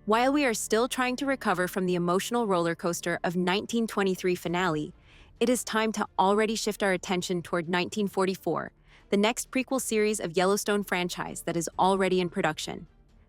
While we are still trying to recover from the emotional roller coaster of 1923 finale, it is time to already shift our attention toward 1944, the next prequel series of Yellowstone franchise that is already in production.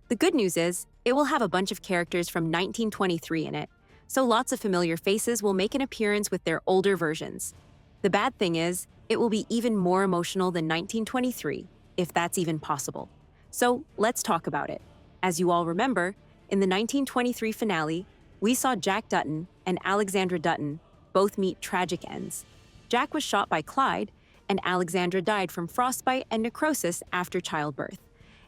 The good news is, it will have a bunch of characters from 1923 in it, so lots of familiar faces will make an appearance with their older versions. The bad thing is, it will be even more emotional than 1923, if that's even possible. So let's talk about it. As you all remember, in the 1923 finale, we saw Jack Dutton and Alexandra Dutton both meet tragic ends. Jack was shot by Clyde, and Alexandra died from frostbite and necrosis after childbirth.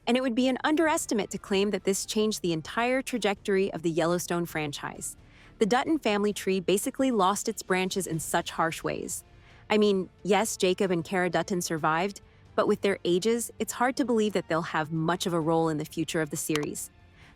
And it would be an underestimate to claim that this changed the entire trajectory of the Yellowstone franchise. The Dutton family tree basically lost its branches in such harsh ways. I mean, yes, Jacob and Kara Dutton survived, but with their ages, it's hard to believe that they'll have much of a role in the future of the series.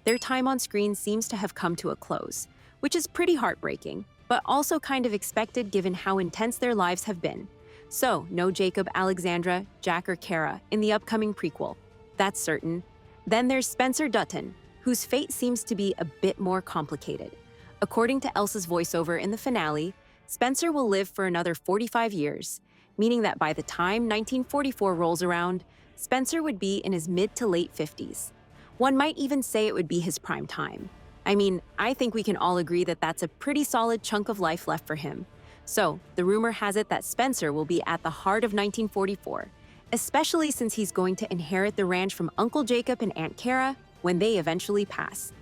Their time on screen seems to have come to a close, which is pretty heartbreaking, but also kind of expected given how intense their lives have been. So, no Jacob, Alexandra, Jack, or Kara in the upcoming prequel. That's certain. Then there's Spencer Dutton, whose fate seems to be a bit more complicated. According to Elsa's voiceover in the finale, Spencer will live for another 45 years, meaning that by the time 1944 rolls around, Spencer would be in his mid to late 50s. One might even say it would be his prime time. I mean, I think we can all agree that that's a pretty solid chunk of life left for him. So, the rumor has it that Spencer will be at the heart of 1944, especially since he's going to inherit the ranch from Uncle Jacob and Aunt Kara when they eventually pass.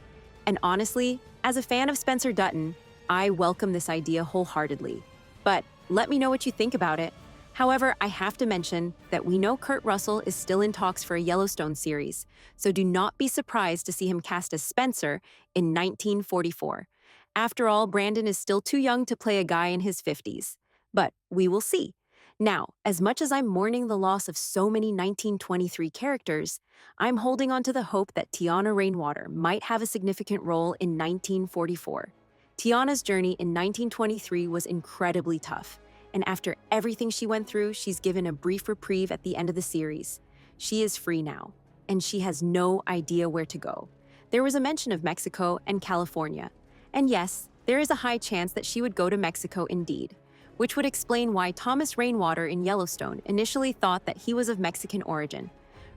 And honestly, as a fan of Spencer Dutton, I welcome this idea wholeheartedly. But let me know what you think about it. However, I have to mention that we know Kurt Russell is still in talks for a Yellowstone series, so do not be surprised to see him cast as Spencer in 1944. After all, Brandon is still too young to play a guy in his 50s. But we will see. Now, as much as I'm mourning the loss of so many 1923 characters, I'm holding on to the hope that Tiana Rainwater might have a significant role in 1944. Tiana's journey in 1923 was incredibly tough. And after everything she went through, she's given a brief reprieve at the end of the series. She is free now, and she has no idea where to go. There was a mention of Mexico and California. And yes, there is a high chance that she would go to Mexico indeed, which would explain why Thomas Rainwater in Yellowstone initially thought that he was of Mexican origin.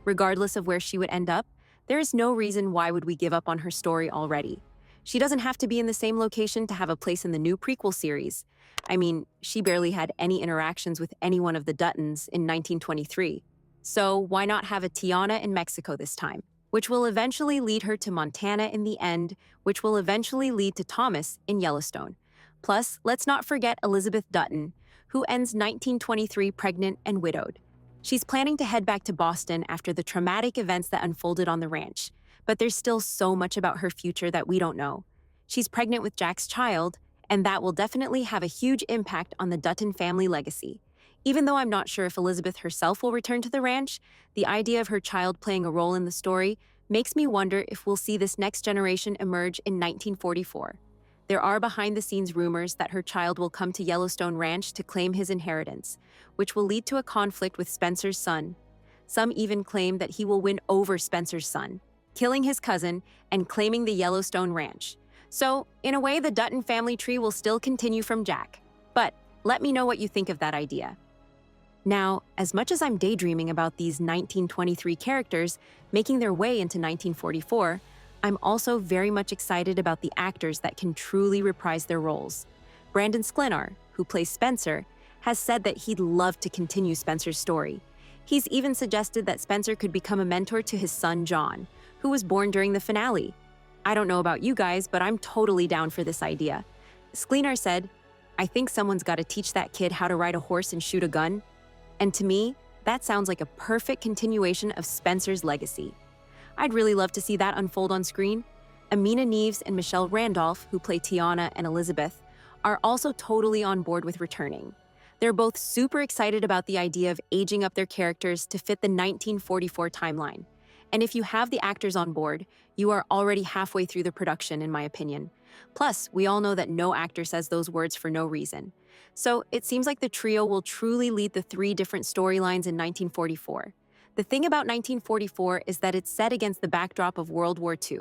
Regardless of where she would end up, there is no reason why would we give up on her story already. She doesn't have to be in the same location to have a place in the new prequel series. I mean, she barely had any interactions with any one of the Duttons in 1923. So why not have a Tiana in Mexico this time, which will eventually lead her to Montana in the end, which will eventually lead to Thomas in Yellowstone. Plus, let's not forget Elizabeth Dutton, who ends 1923 pregnant and widowed. She's planning to head back to Boston after the traumatic events that unfolded on the ranch, but there's still so much about her future that we don't know. She's pregnant with Jack's child, and that will definitely have a huge impact on the Dutton family legacy. Even though I'm not sure if Elizabeth herself will return to the ranch, the idea of her child playing a role in the story makes me wonder if we'll see this next generation emerge in 1944. There are behind-the-scenes rumors that her child will come to Yellowstone Ranch to claim his inheritance, which will lead to a conflict with Spencer's son. Some even claim that he will win over Spencer's son, killing his cousin and claiming the Yellowstone Ranch. So, in a way, the Dutton family tree will still continue from Jack. But let me know what you think of that idea. Now, as much as I'm daydreaming about these 1923 characters making their way into 1944, I'm also very much excited about the actors that can truly reprise their roles. Brandon Sklenar, who plays Spencer, has said that he'd love to continue Spencer's story. He's even suggested that Spencer could become a mentor to his son John, who was born during the finale. I don't know about you guys, but I'm totally down for this idea. Sklenar said, "I think someone's got to teach that kid how to ride a horse and shoot a gun." And to me, that sounds like a perfect continuation of Spencer's legacy. I'd really love to see that unfold on screen. Amina Neves and Michelle Randolph, who play Tiana and Elizabeth, are also totally on board with returning. They're both super excited about the idea of aging up their characters to fit the 1944 timeline. And if you have the actors on board, you are already halfway through the production, in my opinion. Plus, we all know that no actor says those words for no reason. So it seems like the trio will truly lead the three different storylines in 1944. The thing about 1944 is that it's set against the backdrop of World War II,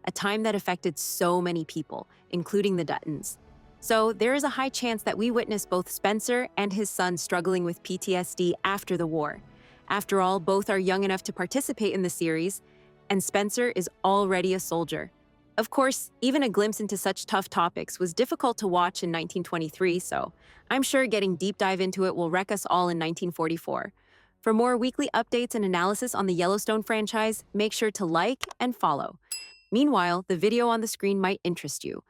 a time that affected so many people, including the Duttons. So there is a high chance that we witness both Spencer and his son struggling with PTSD after the war. After all, both are young enough to participate in the series, and Spencer is already a soldier. Of course, even a glimpse into such tough topics was difficult to watch in 1923, so I'm sure getting deep dive into it will wreck us all in 1944. For more weekly updates and analysis on the Yellowstone franchise, make sure to like and follow. Meanwhile, the video on the screen might interest you.